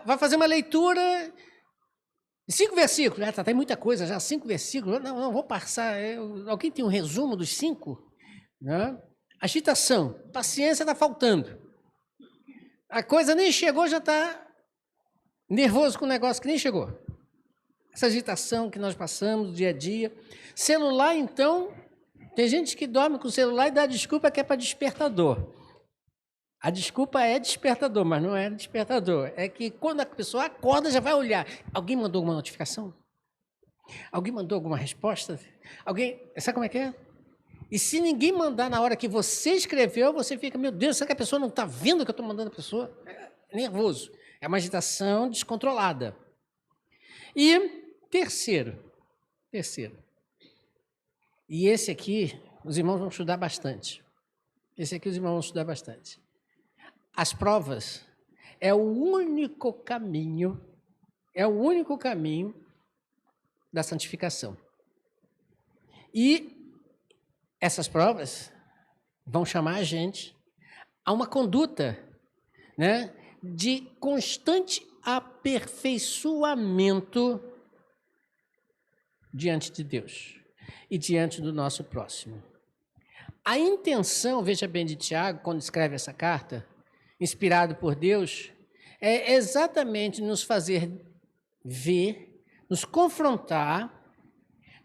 vai fazer uma leitura, 5 versículos. Tem muita coisa já, 5 versículos. Não vou passar. Alguém tem um resumo dos 5? Né? Agitação, paciência está faltando. A coisa nem chegou, já está nervoso com o negócio que nem chegou. Essa agitação que nós passamos dia a dia. Celular, então, tem gente que dorme com o celular e dá desculpa que é para despertador. A desculpa é despertador, mas não é despertador. É que quando a pessoa acorda, já vai olhar. Alguém mandou alguma notificação? Alguém mandou alguma resposta? Sabe como é que é? E se ninguém mandar na hora que você escreveu, você fica, meu Deus, será que a pessoa não está vendo que eu estou mandando a pessoa? É nervoso. É uma agitação descontrolada. E terceiro. E esse aqui, os irmãos vão estudar bastante. As provas é o único caminho da santificação. E essas provas vão chamar a gente a uma conduta, né, de constante aperfeiçoamento diante de Deus e diante do nosso próximo. A intenção, veja bem, de Tiago, quando escreve essa carta, inspirado por Deus, é exatamente nos fazer ver, nos confrontar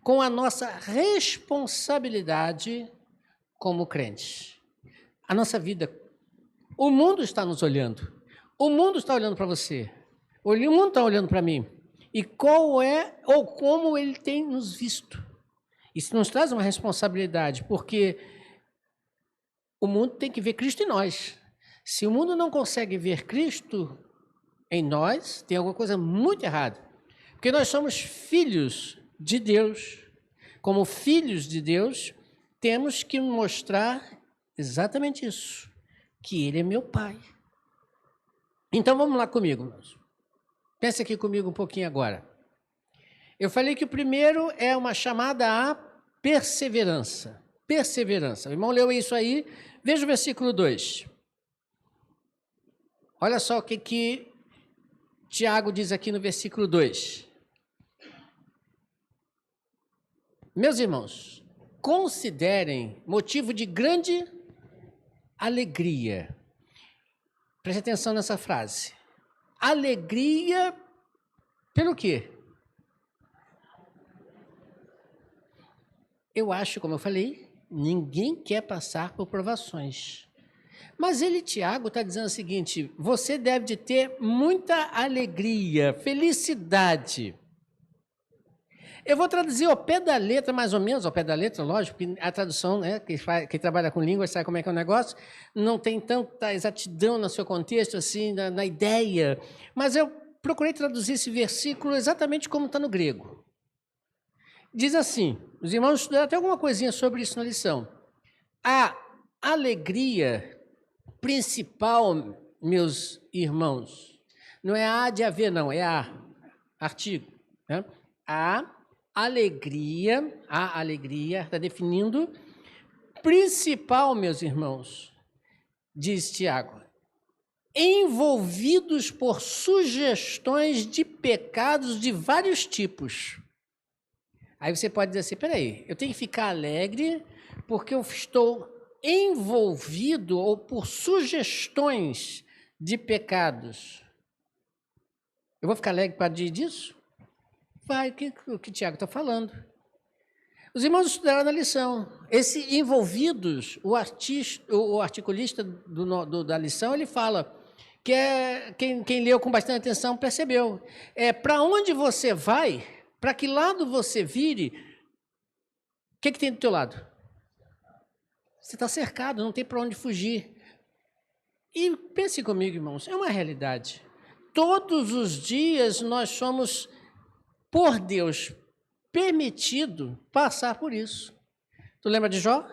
com a nossa responsabilidade como crentes. A nossa vida, o mundo está nos olhando, o mundo está olhando para você, o mundo está olhando para mim, e qual é ou como ele tem nos visto. Isso nos traz uma responsabilidade, porque o mundo tem que ver Cristo em nós. Se o mundo não consegue ver Cristo em nós, tem alguma coisa muito errada. Porque nós somos filhos de Deus. Como filhos de Deus, temos que mostrar exatamente isso, que Ele é meu Pai. Então vamos lá comigo, irmãos. Pense aqui comigo um pouquinho agora. Eu falei que o primeiro é uma chamada à perseverança. Perseverança. O irmão leu isso aí. Veja o versículo 2. Olha só o que Tiago diz aqui no versículo 2. Meus irmãos, considerem motivo de grande alegria. Preste atenção nessa frase. Alegria pelo quê? Eu acho, como eu falei, ninguém quer passar por provações. Mas Tiago, está dizendo o seguinte, você deve de ter muita alegria, felicidade. Eu vou traduzir ao pé da letra, mais ou menos, ao pé da letra, lógico, que a tradução, né, quem trabalha com línguas sabe como é que é o negócio, não tem tanta exatidão no seu contexto, assim, na ideia. Mas eu procurei traduzir esse versículo exatamente como está no grego. Diz assim, os irmãos estudaram até alguma coisinha sobre isso na lição. A alegria principal, meus irmãos, não é a de haver, não, é a artigo. Né? A alegria, está definindo, principal, meus irmãos, diz Tiago, envolvidos por sugestões de pecados de vários tipos. Aí você pode dizer assim, peraí, eu tenho que ficar alegre porque eu estou envolvido ou por sugestões de pecados. Eu vou ficar alegre por causa disso? Vai, o que Tiago está falando. Os irmãos estudaram na lição. Esse envolvidos, o articulista da lição, ele fala, que quem leu com bastante atenção percebeu. Para onde você vai, para que lado você vire, o que tem do teu lado? Você está cercado, não tem para onde fugir. E pense comigo, irmãos, é uma realidade. Todos os dias nós somos, por Deus, permitido passar por isso. Tu lembra de Jó?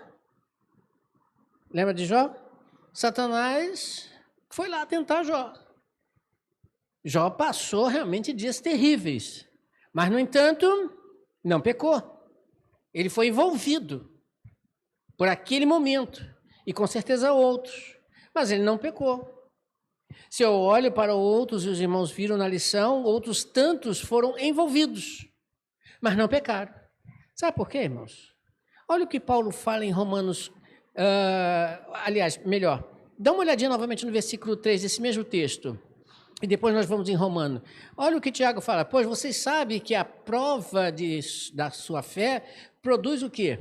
Lembra de Jó? Satanás foi lá tentar Jó. Jó passou realmente dias terríveis. Mas, no entanto, não pecou. Ele foi envolvido por aquele momento. E com certeza outros. Mas ele não pecou. Se eu olho para outros e os irmãos viram na lição, outros tantos foram envolvidos, mas não pecaram. Sabe por quê, irmãos? Olha o que Paulo fala em Romanos, aliás, melhor, dá uma olhadinha novamente no versículo 3 desse mesmo texto, e depois nós vamos em Romano. Olha o que Tiago fala, pois vocês sabem que a prova da sua fé produz o quê?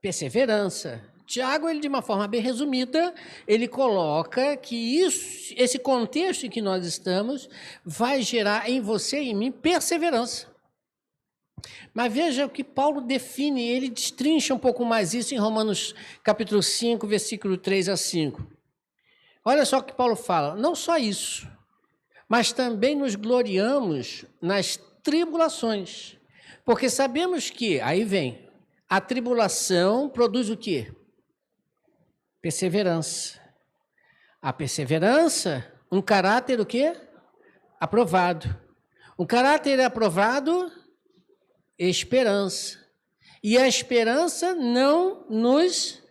Perseverança. Tiago, ele de uma forma bem resumida, ele coloca que esse contexto em que nós estamos vai gerar em você e em mim perseverança. Mas veja o que Paulo define, ele destrincha um pouco mais isso em Romanos capítulo 5, versículo 3 a 5. Olha só o que Paulo fala, não só isso, mas também nos gloriamos nas tribulações, porque sabemos que, aí vem, a tribulação produz o quê? Perseverança. A perseverança, um caráter o quê? Aprovado. Um caráter aprovado, esperança. E a esperança não nos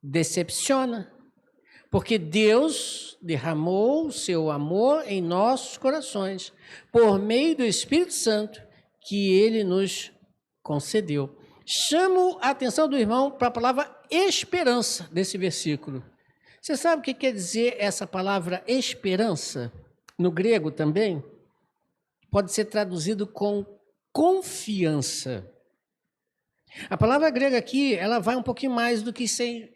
decepciona, porque Deus derramou o seu amor em nossos corações, por meio do Espírito Santo, que Ele nos concedeu. Chamo a atenção do irmão para a palavra esperança desse versículo. Você sabe o que quer dizer essa palavra esperança? No grego também? Pode ser traduzido com confiança. A palavra grega aqui, ela vai um pouquinho mais do que ser...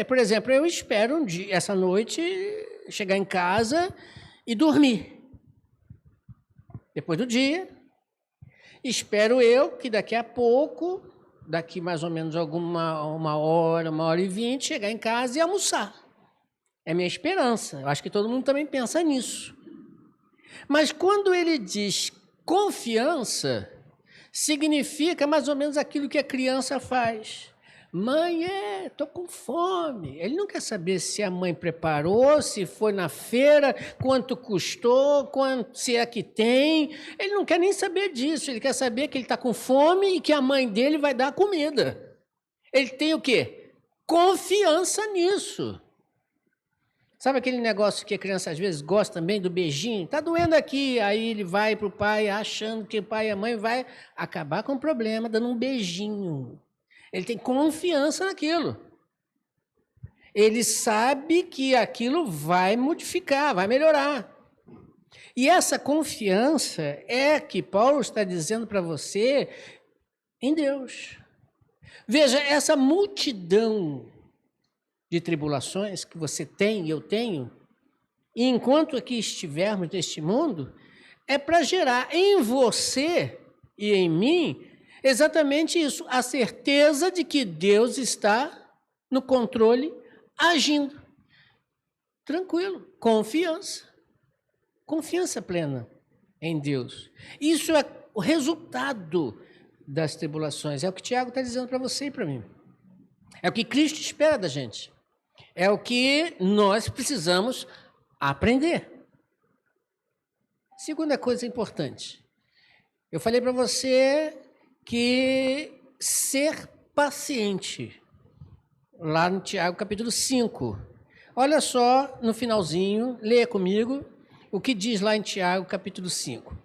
Por exemplo, eu espero um dia, essa noite, chegar em casa e dormir. Depois do dia, espero eu que daqui a pouco, daqui mais ou menos uma hora e 20, chegar em casa e almoçar. É minha esperança. Eu acho que todo mundo também pensa nisso. Mas quando ele diz confiança, significa mais ou menos aquilo que a criança faz. Mãe, estou com fome. Ele não quer saber se a mãe preparou, se foi na feira, quanto custou, se é que tem. Ele não quer nem saber disso. Ele quer saber que ele está com fome e que a mãe dele vai dar comida. Ele tem o quê? Confiança nisso. Sabe aquele negócio que a criança às vezes gosta também do beijinho? Está doendo aqui, aí ele vai para o pai achando que o pai e a mãe vai acabar com o problema, dando um beijinho. Ele tem confiança naquilo. Ele sabe que aquilo vai modificar, vai melhorar. E essa confiança é que Paulo está dizendo para você em Deus. Veja, essa multidão de tribulações que você tem e eu tenho, e enquanto aqui estivermos neste mundo, é para gerar em você e em mim exatamente isso, a certeza de que Deus está no controle, agindo. Tranquilo, confiança plena em Deus. Isso é o resultado das tribulações, é o que Tiago está dizendo para você e para mim. É o que Cristo espera da gente. É o que nós precisamos aprender. Segunda coisa importante. Eu falei para você que ser paciente, lá no Tiago capítulo 5. Olha só no finalzinho, leia comigo o que diz lá em Tiago capítulo 5.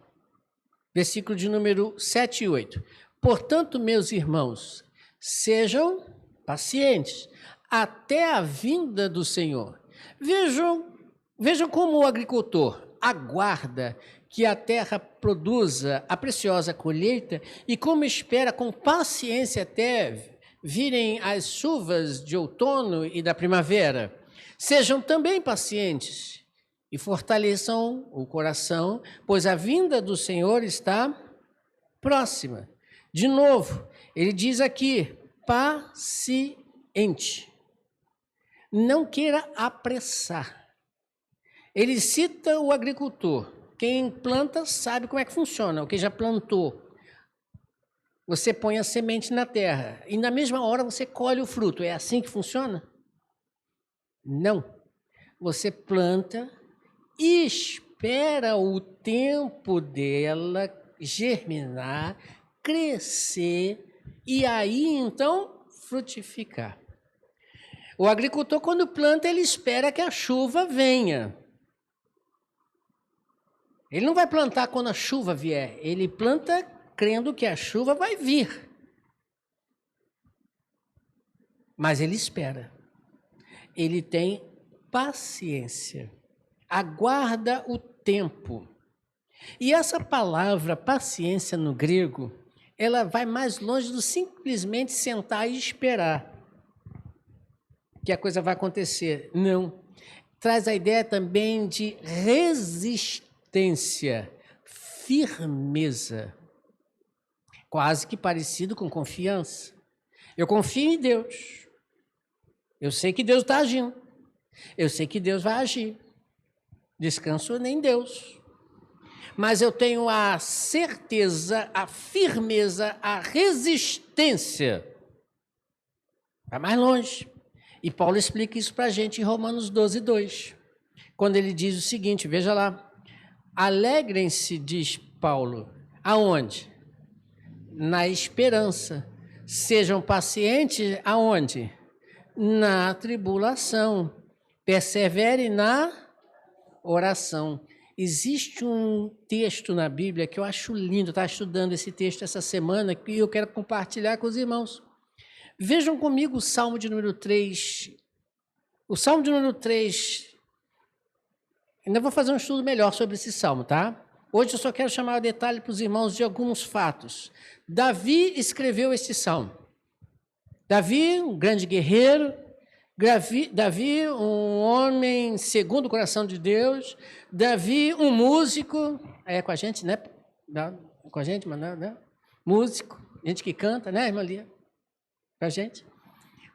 Versículo de número 7 e 8. Portanto, meus irmãos, sejam pacientes até a vinda do Senhor. Vejam como o agricultor aguarda que a terra produza a preciosa colheita e como espera com paciência até virem as chuvas de outono e da primavera. Sejam também pacientes e fortaleçam o coração, pois a vinda do Senhor está próxima. De novo, ele diz aqui, paciente. Não queira apressar. Ele cita o agricultor. Quem planta sabe como é que funciona, o que já plantou. Você põe a semente na terra e na mesma hora você colhe o fruto. É assim que funciona? Não. Você planta e espera o tempo dela germinar, crescer e aí então frutificar. O agricultor, quando planta, ele espera que a chuva venha. Ele não vai plantar quando a chuva vier. Ele planta crendo que a chuva vai vir. Mas ele espera. Ele tem paciência. Aguarda o tempo. E essa palavra paciência no grego, ela vai mais longe do simplesmente sentar e esperar que a coisa vai acontecer. Não. Traz a ideia também de resistência, firmeza. Quase que parecido com confiança. Eu confio em Deus. Eu sei que Deus está agindo. Eu sei que Deus vai agir. Descanso em Deus. Mas eu tenho a certeza, a firmeza, a resistência. Vai mais longe. E Paulo explica isso para a gente em Romanos 12, 2. Quando ele diz o seguinte, veja lá. Alegrem-se, diz Paulo. Aonde? Na esperança. Sejam pacientes aonde? Na tribulação. Persevere na oração. Existe um texto na Bíblia que eu acho lindo, estava estudando esse texto essa semana e eu quero compartilhar com os irmãos. Vejam comigo o Salmo de número 3. O Salmo de número 3, ainda vou fazer um estudo melhor sobre esse Salmo, tá? Hoje eu só quero chamar o detalhe para os irmãos de alguns fatos. Davi escreveu este Salmo. Davi, um grande guerreiro, Davi, um homem segundo o coração de Deus. Davi, um músico. É com a gente, né? Não, com a gente, mas não, né? Músico, gente que canta, né, irmã Lia? Com a gente.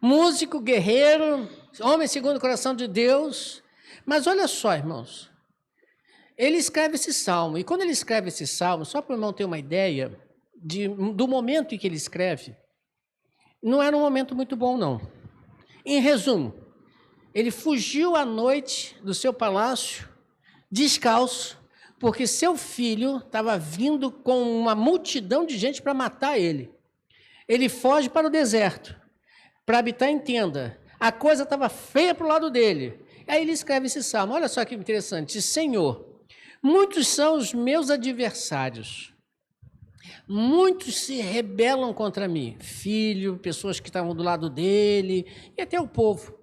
Músico, guerreiro, homem segundo o coração de Deus. Mas olha só, irmãos. Ele escreve esse salmo. E quando ele escreve esse salmo, só para o irmão ter uma ideia do momento em que ele escreve, não era um momento muito bom, não. Em resumo, ele fugiu à noite do seu palácio, descalço, porque seu filho estava vindo com uma multidão de gente para matar ele. Ele foge para o deserto, para habitar em tenda. A coisa estava feia para o lado dele. Aí ele escreve esse salmo. Olha só que interessante. Senhor, muitos são os meus adversários. Muitos se rebelam contra mim, filho, pessoas que estavam do lado dele e até o povo.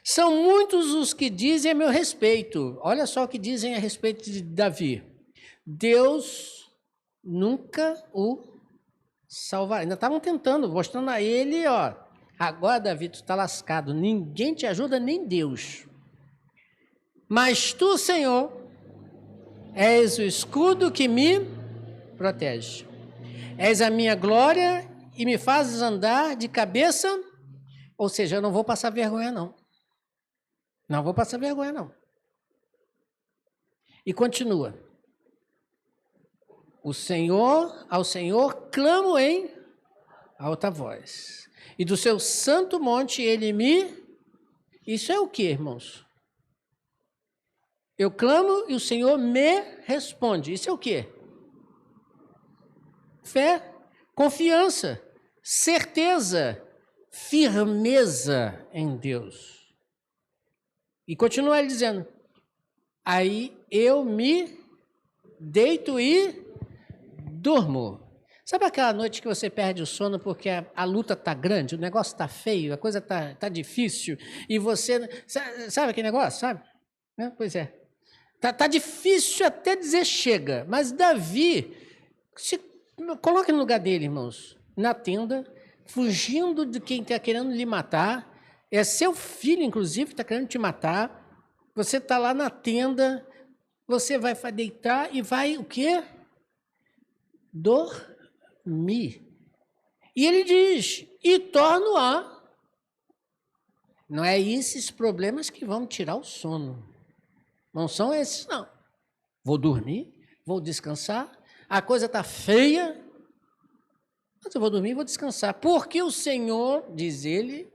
São muitos os que dizem a meu respeito. Olha só o que dizem a respeito de Davi. Deus nunca o salvará. Ainda estavam tentando, mostrando a ele, ó, agora Davi, tu está lascado, ninguém te ajuda, nem Deus. Mas tu, Senhor, és o escudo que me protege. És a minha glória e me fazes andar de cabeça, ou seja, eu não vou passar vergonha, não. Não vou passar vergonha, não. E continua. Ao Senhor clamo em alta voz. E do seu santo monte ele me... Isso é o que, irmãos? Eu clamo e o Senhor me responde. Isso é o quê? Fé, confiança, certeza, firmeza em Deus. E continua ele dizendo, aí eu me deito e durmo. Sabe aquela noite que você perde o sono porque a luta está grande, o negócio está feio, a coisa está difícil, e você... Sabe aquele negócio, sabe? Pois é. Tá difícil até dizer chega, mas Davi... Coloque no lugar dele, irmãos, na tenda, fugindo de quem está querendo lhe matar. É seu filho, inclusive, que está querendo te matar. Você está lá na tenda, você vai deitar e vai o quê? Dormir. E ele diz, e torno a. Não é esses problemas que vão tirar o sono. Não são esses, não. Vou dormir, vou descansar. A coisa está feia, mas eu vou dormir e vou descansar. Porque o Senhor, diz ele,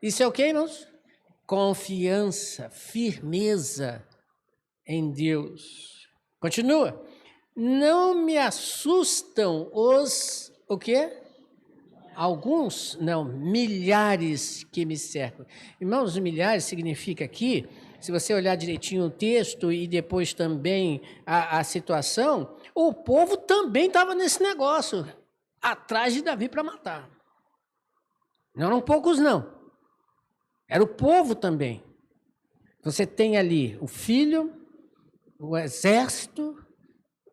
Isso é o que, irmãos? Confiança, firmeza em Deus. Continua. Não me assustam o quê? alguns, não, milhares que me cercam. Irmãos, milhares significa aqui, se você olhar direitinho o texto e depois também a situação, o povo também estava nesse negócio, atrás de Davi para matar. Não eram poucos, não. Era o povo também. Você tem ali o filho, o exército,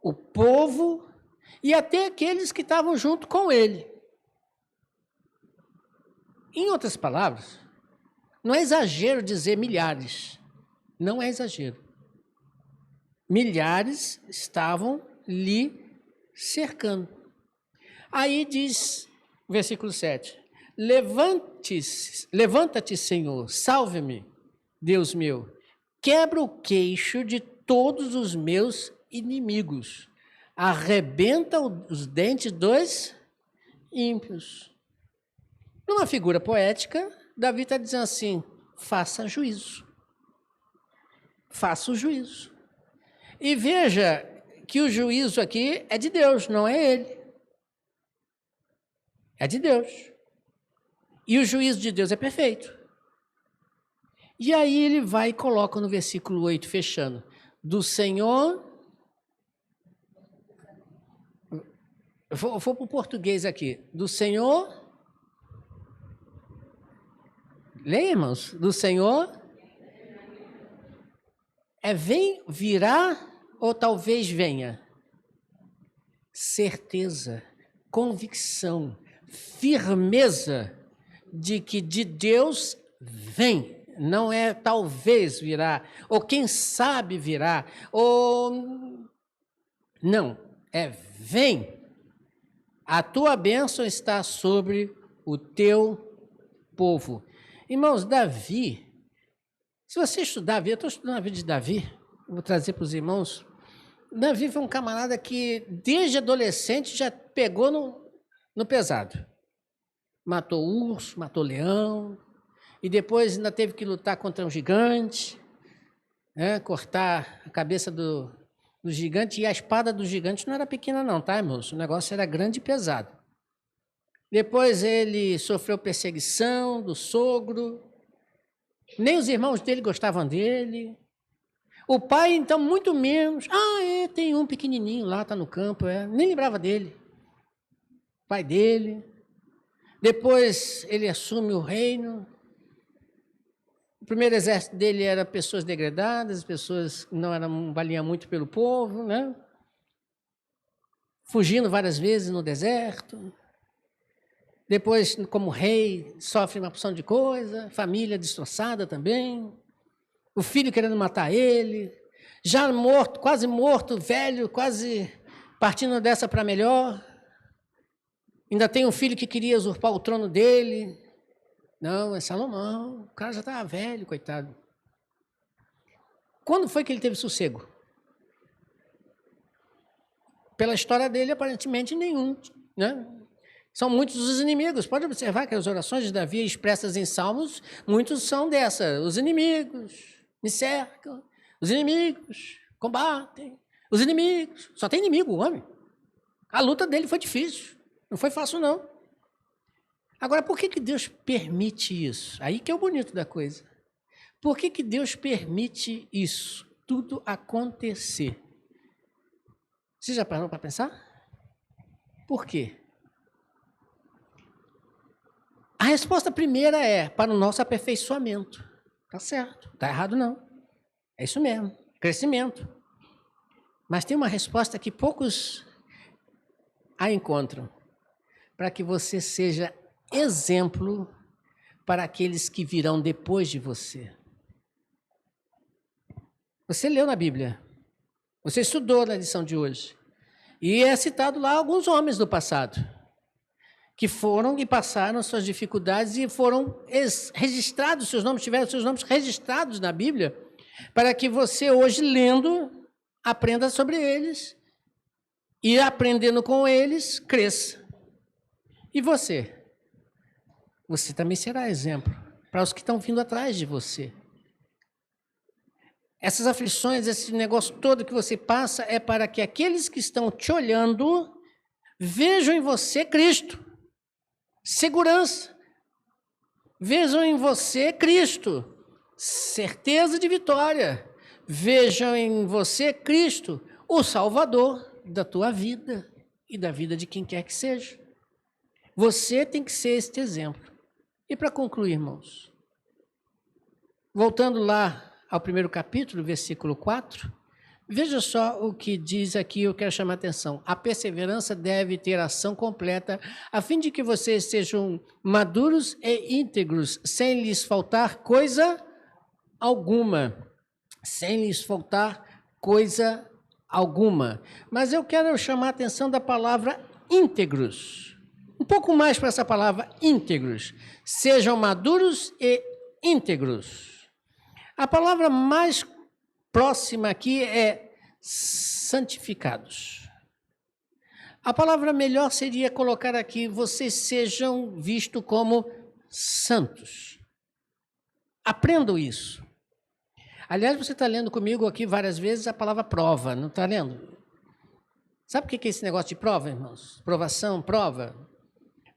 o povo e até aqueles que estavam junto com ele. Em outras palavras, não é exagero dizer milhares. Não é exagero. Milhares estavam lhe cercando. Aí diz, versículo 7, levanta-te, Senhor, salve-me, Deus meu, quebra o queixo de todos os meus inimigos, arrebenta os dentes dos ímpios. Numa figura poética, Davi está dizendo assim, faça juízo. Faça o juízo. E veja que o juízo aqui é de Deus, não é ele. É de Deus. E o juízo de Deus é perfeito. E aí ele vai e coloca no versículo 8, fechando. Do Senhor... Vou para o português aqui. Do Senhor... Leia, irmãos. Do Senhor... virá ou talvez venha? Certeza, convicção, firmeza de que de Deus vem. Não é talvez virá, ou quem sabe virá, ou... Não, é vem. A tua bênção está sobre o teu povo. Irmãos, Davi... Se você estudar, eu estou estudando a vida de Davi, vou trazer para os irmãos. Davi foi um camarada que, desde adolescente, já pegou no pesado. Matou urso, matou leão, e depois ainda teve que lutar contra um gigante, né, cortar a cabeça do gigante, e a espada do gigante não era pequena não, tá, irmãos? O negócio era grande e pesado. Depois ele sofreu perseguição do sogro, nem os irmãos dele gostavam dele. O pai, então, muito menos. Tem um pequenininho lá, está no campo. Nem lembrava dele. Pai dele. Depois ele assume o reino. O primeiro exército dele era pessoas degradadas, pessoas que não valiam muito pelo povo, né? Fugindo várias vezes no deserto. Depois, como rei, sofre uma porção de coisa, família destroçada também, o filho querendo matar ele, já morto, quase morto, velho, quase partindo dessa para melhor. Ainda tem um filho que queria usurpar o trono dele. Não, é Salomão, o cara já estava velho, coitado. Quando foi que ele teve sossego? Pela história dele, aparentemente nenhum, né? São muitos os inimigos. Pode observar que as orações de Davi expressas em Salmos, muitos são dessa. Os inimigos me cercam, os inimigos combatem, os inimigos. Só tem inimigo, o homem. A luta dele foi difícil, não foi fácil, não. Agora, por que Deus permite isso? Aí que é o bonito da coisa. Por que Deus permite isso? Tudo acontecer. Você já parou para pensar? Por quê? A resposta primeira é para o nosso aperfeiçoamento. Tá certo, tá errado não. É isso mesmo, crescimento. Mas tem uma resposta que poucos a encontram. Para que você seja exemplo para aqueles que virão depois de você. Você leu na Bíblia, você estudou na lição de hoje, e é citado lá alguns homens do passado, que foram e passaram suas dificuldades e foram registrados, seus nomes, tiveram seus nomes registrados na Bíblia, para que você hoje, lendo, aprenda sobre eles e aprendendo com eles, cresça. E você? Você também será exemplo para os que estão vindo atrás de você. Essas aflições, esse negócio todo que você passa é para que aqueles que estão te olhando vejam em você Cristo. segurança. Vejam em você Cristo, certeza de vitória. Vejam em você Cristo, o Salvador da tua vida e da vida de quem quer que seja. Você tem que ser este exemplo. E para concluir, irmãos, voltando lá ao primeiro capítulo, versículo 4, veja só o que diz aqui, eu quero chamar a atenção. A perseverança deve ter ação completa, a fim de que vocês sejam maduros e íntegros, sem lhes faltar coisa alguma. Sem lhes faltar coisa alguma. Mas eu quero chamar a atenção da palavra íntegros. Um pouco mais para essa palavra íntegros. Sejam maduros e íntegros. A palavra mais próxima aqui é santificados. A palavra melhor seria colocar aqui, vocês sejam vistos como santos. Aprendam isso. Aliás, você está lendo comigo aqui várias vezes a palavra prova, não está lendo? Sabe o que é esse negócio de prova, irmãos? Provação, prova.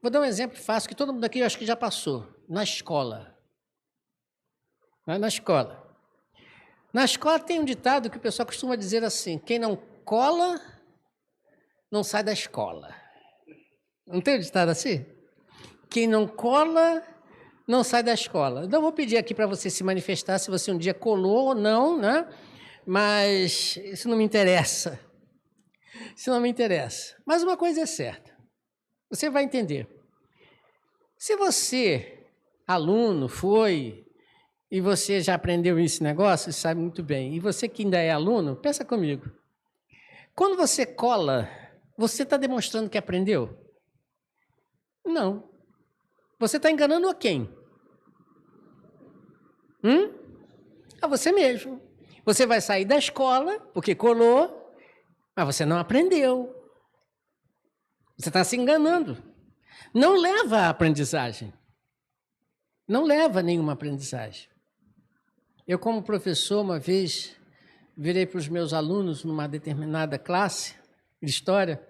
Vou dar um exemplo fácil que todo mundo aqui eu acho que já passou. Na escola. Na escola. Na escola tem um ditado que o pessoal costuma dizer assim, quem não cola, não sai da escola. Não tem um ditado assim? Quem não cola, não sai da escola. Então, eu vou pedir aqui para você se manifestar se você um dia colou ou não, né? Mas isso não me interessa. Isso não me interessa. Mas uma coisa é certa. Você vai entender. Se você, aluno, foi e você já aprendeu esse negócio, você sabe muito bem. E você que ainda é aluno, pensa comigo. Quando você cola, você está demonstrando que aprendeu? Não. Você está enganando a quem? A você mesmo. Você vai sair da escola, porque colou, mas você não aprendeu. Você está se enganando. Não leva a aprendizagem. Não leva nenhuma aprendizagem. Eu, como professor, uma vez, virei para os meus alunos numa determinada classe de história,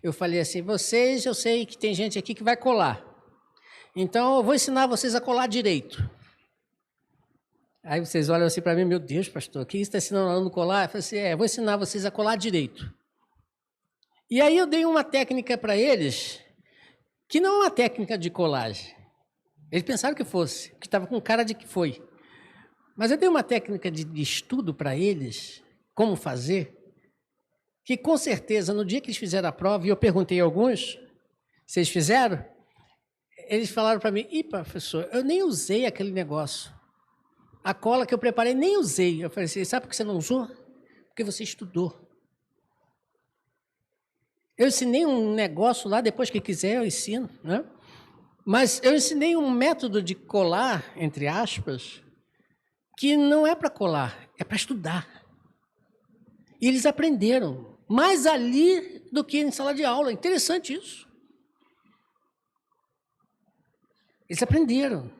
eu falei assim, vocês, eu sei que tem gente aqui que vai colar. Então, eu vou ensinar vocês a colar direito. Aí vocês olham assim para mim, meu Deus, pastor, o que você está ensinando o aluno a colar? Eu falei assim, vou ensinar vocês a colar direito. E aí eu dei uma técnica para eles, que não é uma técnica de colagem. Eles pensaram que fosse, que estava com cara de que foi. Mas eu dei uma técnica de estudo para eles, como fazer, que com certeza, no dia que eles fizeram a prova, e eu perguntei a alguns, vocês fizeram? Eles falaram para mim, professor, eu nem usei aquele negócio. A cola que eu preparei, nem usei. Eu falei assim, sabe por que você não usou? Porque você estudou. Eu ensinei um negócio lá, depois que quiser eu ensino, né? Mas eu ensinei um método de colar, entre aspas, que não é para colar, é para estudar. E eles aprenderam, mais ali do que em sala de aula. Interessante isso. Eles aprenderam.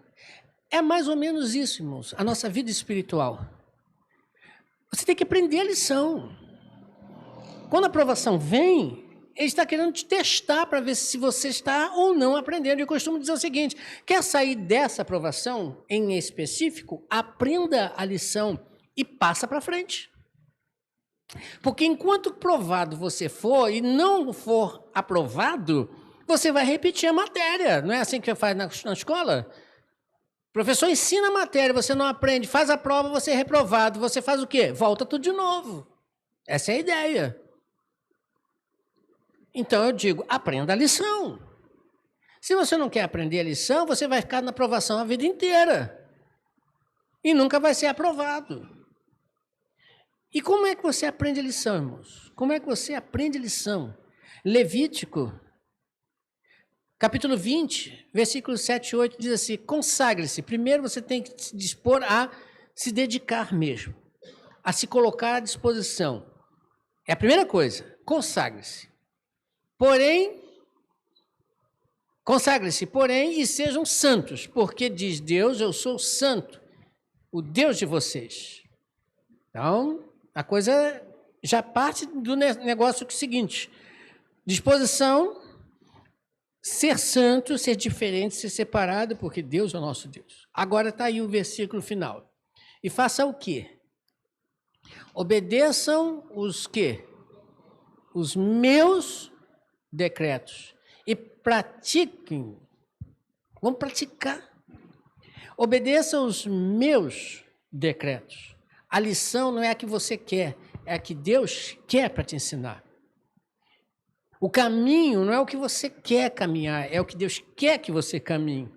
É mais ou menos isso, irmãos, a nossa vida espiritual. Você tem que aprender a lição. Quando a aprovação vem, ele está querendo te testar para ver se você está ou não aprendendo. Eu costumo dizer o seguinte, quer sair dessa aprovação em específico? Aprenda a lição e passa para frente. Porque enquanto provado você for e não for aprovado, você vai repetir a matéria. Não é assim que faz na escola? O professor ensina a matéria, você não aprende, faz a prova, você é reprovado. Você faz o quê? Volta tudo de novo. Essa é a ideia. Então eu digo, aprenda a lição. Se você não quer aprender a lição, você vai ficar na aprovação a vida inteira. E nunca vai ser aprovado. E como é que você aprende a lição, irmãos? Como é que você aprende a lição? Levítico, capítulo 20, versículos 7 e 8, diz assim, consagre-se. Primeiro você tem que se dispor a se dedicar mesmo, a se colocar à disposição. É a primeira coisa, consagre-se. Consagre-se, porém, e sejam santos, porque diz Deus, eu sou santo, o Deus de vocês. Então, a coisa já parte do negócio que é o seguinte, disposição, ser santo, ser diferente, ser separado, porque Deus é o nosso Deus. Agora está aí o versículo final. E faça o quê? Obedeçam os quê? Os meus decretos. E pratiquem. Vamos praticar. Obedeçam os meus decretos. A lição não é a que você quer, é a que Deus quer para te ensinar. O caminho não é o que você quer caminhar, é o que Deus quer que você caminhe.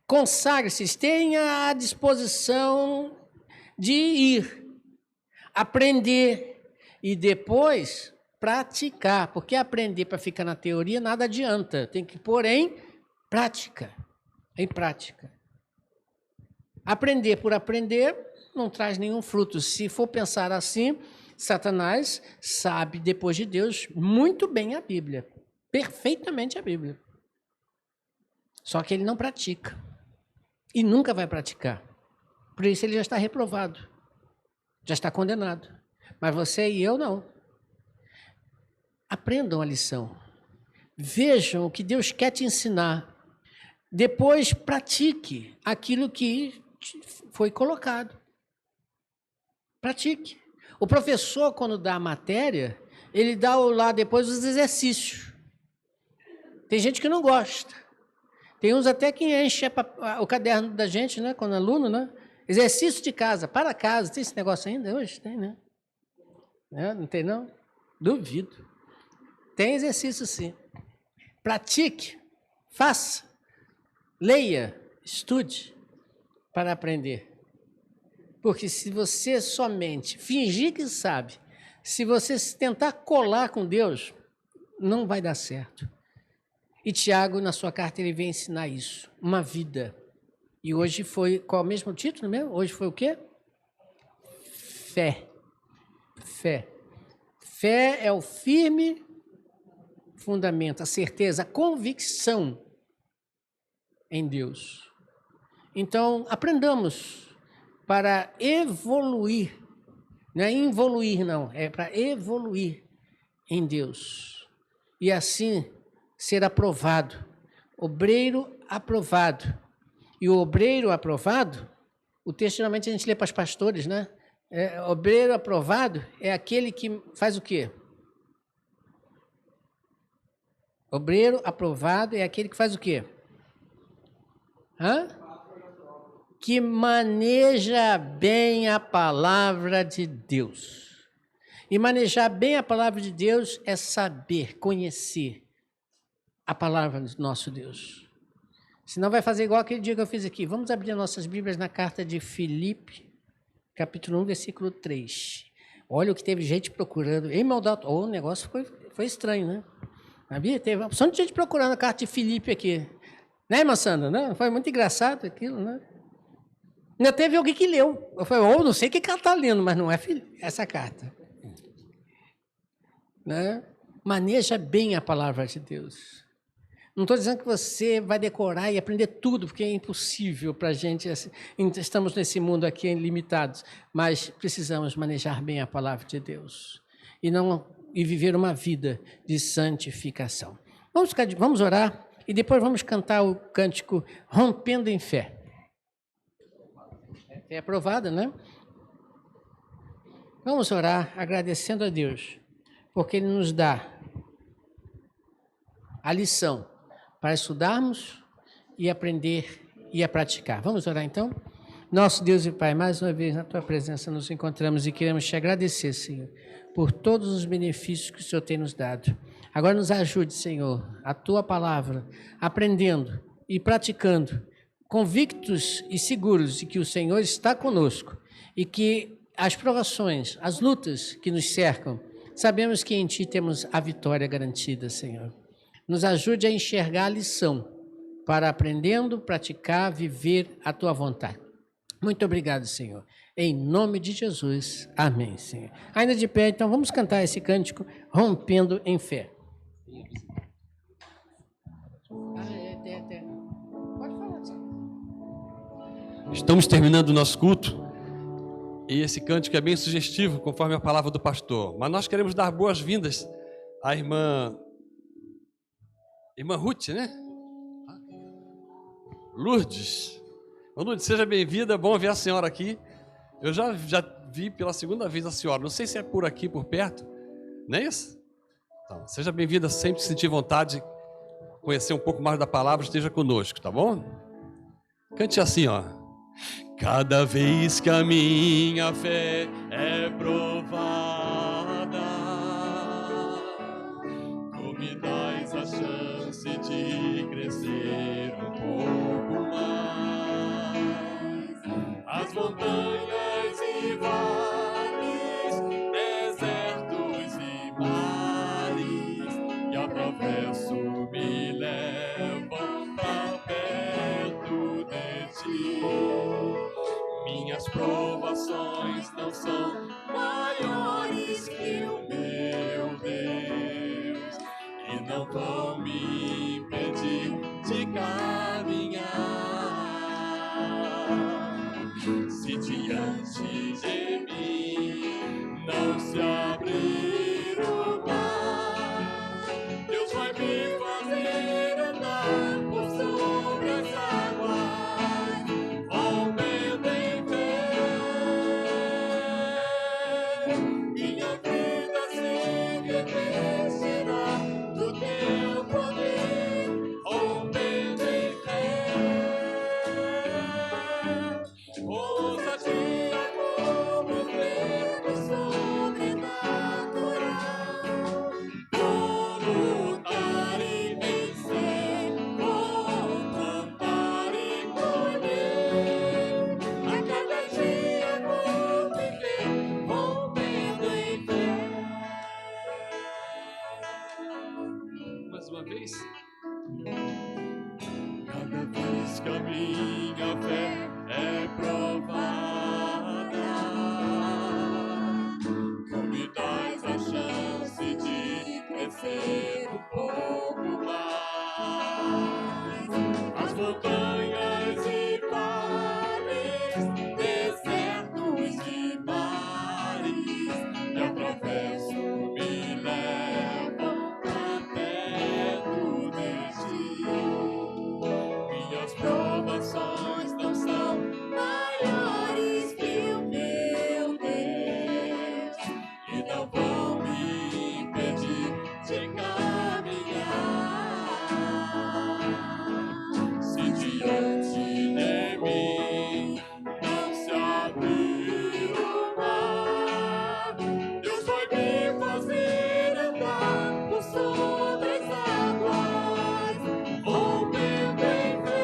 Consagre-se, tenha a disposição de ir, aprender e depois praticar. Porque aprender para ficar na teoria nada adianta, tem que pôr em prática. Em prática. Aprender por aprender não traz nenhum fruto. Se for pensar assim, Satanás sabe, depois de Deus, muito bem a Bíblia. Perfeitamente a Bíblia. Só que ele não pratica. E nunca vai praticar. Por isso ele já está reprovado. Já está condenado. Mas você e eu não. Aprendam a lição. Vejam o que Deus quer te ensinar. Depois pratique aquilo que foi colocado. Pratique. O professor, quando dá a matéria, ele dá lá depois os exercícios. Tem gente que não gosta. Tem uns até que enche o caderno da gente, né? Quando é aluno, né? Exercício de casa, para casa. Tem esse negócio ainda hoje? Tem, né? Não tem, não? Duvido. Tem exercício, sim. Pratique. Faça. Leia. Estude para aprender. Porque se você somente fingir que sabe, se você tentar colar com Deus, não vai dar certo. E Tiago, na sua carta, ele vem ensinar isso. Uma vida. E hoje foi, qual é o mesmo título mesmo? Hoje foi o quê? Fé. Fé. Fé é o firme fundamento, a certeza, a convicção em Deus. Então, aprendamos para evoluir. Não é involuir, não. É para evoluir em Deus. E assim ser aprovado. Obreiro aprovado. E o obreiro aprovado, o texto geralmente a gente lê para os pastores, né? Obreiro aprovado é aquele que faz o quê? Obreiro aprovado é aquele que faz o quê? Que maneja bem a palavra de Deus. E manejar bem a palavra de Deus é saber, conhecer a palavra do nosso Deus. Senão vai fazer igual aquele dia que eu fiz aqui. Vamos abrir nossas Bíblias na carta de Filipe, capítulo 1, versículo 3. Olha o que teve gente procurando. Ei, meu Dalton, o negócio foi estranho, né? Sabia? Teve uma opção de gente procurando a carta de Filipe aqui. Né, irmã Sandra? Não? Foi muito engraçado aquilo, né? Ainda teve alguém que leu. Eu falei, não sei o que ela está lendo, mas não é essa carta. Né? Maneja bem a palavra de Deus. Não estou dizendo que você vai decorar e aprender tudo, porque é impossível para a gente. Estamos nesse mundo aqui limitados, mas precisamos manejar bem a palavra de Deus e viver uma vida de santificação. Vamos orar e depois vamos cantar o cântico Rompendo em Fé. É aprovada, né? Vamos orar agradecendo a Deus, porque Ele nos dá a lição para estudarmos e aprender e a praticar. Vamos orar então? Nosso Deus e Pai, mais uma vez na Tua presença nos encontramos e queremos Te agradecer, Senhor, por todos os benefícios que o Senhor tem nos dado. Agora nos ajude, Senhor, a Tua palavra, aprendendo e praticando, convictos e seguros de que o Senhor está conosco e que as provações, as lutas que nos cercam, sabemos que em Ti temos a vitória garantida, Senhor. Nos ajude a enxergar a lição para aprendendo, praticar, viver a Tua vontade. Muito obrigado, Senhor. Em nome de Jesus. Amém, Senhor. Ainda de pé, então vamos cantar esse cântico, Rompendo em Fé. Pode falar, Senhor. Estamos terminando o nosso culto e esse cântico é bem sugestivo, conforme a palavra do pastor. Mas nós queremos dar boas-vindas à irmã Irmã Ruth, né? Lourdes. Lourdes, seja bem-vinda, bom ver a senhora aqui. Eu já vi pela segunda vez a senhora, não sei se é por aqui, por perto, não é isso? Então, seja bem-vinda, sempre que sentir vontade de conhecer um pouco mais da palavra, esteja conosco, tá bom? Cante assim, ó. Cada vez que a minha fé é provada, tu me dás a chance de crescer um pouco mais. As montanhas e vales, desertos e mares que atravesso me levam pra perto de ti. Minhas provações não são maiores que o meu Deus e não vão me impedir de caminhar. Se diante de mim não se abrir o mar, Deus vai me fazer andar por sobre as águas, rompendo em fé. Minha vida se revestirá do teu poder, rompendo em fé. Ousadia como vento sobrenatural, vou lutar e vencer, vou plantar e colher. A cada dia vou viver, rompendo em fé. Mais uma vez. Cada vez que a minha fé é provada, tu me dás a chance de crescer um pouco mais. As montanhas e vales, desertos e mares que atravesso me levam pra perto de ti. Minhas provações não são maiores que o meu Deus e não vão me impedir de caminhar. Se diante de mim não se abrir o mar, Deus vai me fazer andar por sobre as águas, rompendo em fé.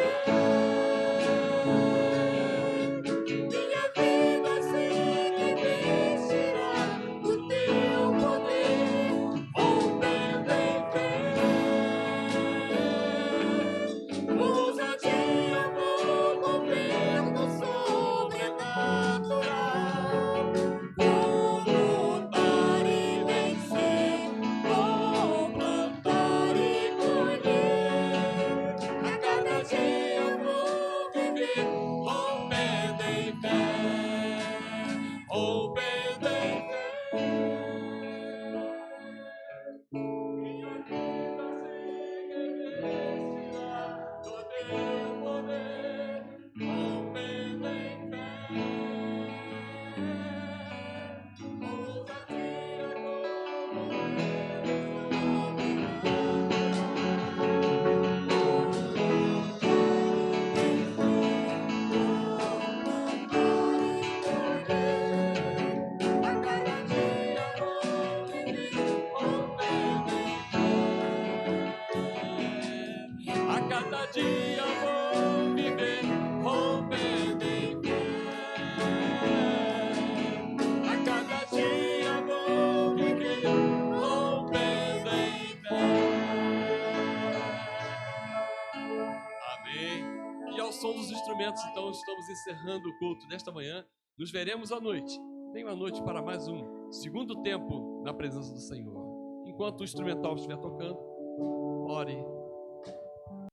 Minha vida se revestirá do teu poder, rompendo em fé. Ousadia vou mover no sobrenatural, vou lutar e vencer, vou plantar e colher. A cada dia vou viver, rompendo em fé, rompendo em fé. Minha vida se revestirá do teu poder, rompendo em fé. Ousadia como a cada dia vou viver, rompendo em fé. A cada dia vou viver, rompendo em fé. Amém. E ao som dos instrumentos, então, estamos encerrando o culto desta manhã. Nos veremos à noite. Tenha uma noite para mais um segundo tempo na presença do Senhor. Enquanto o instrumental estiver tocando, ore.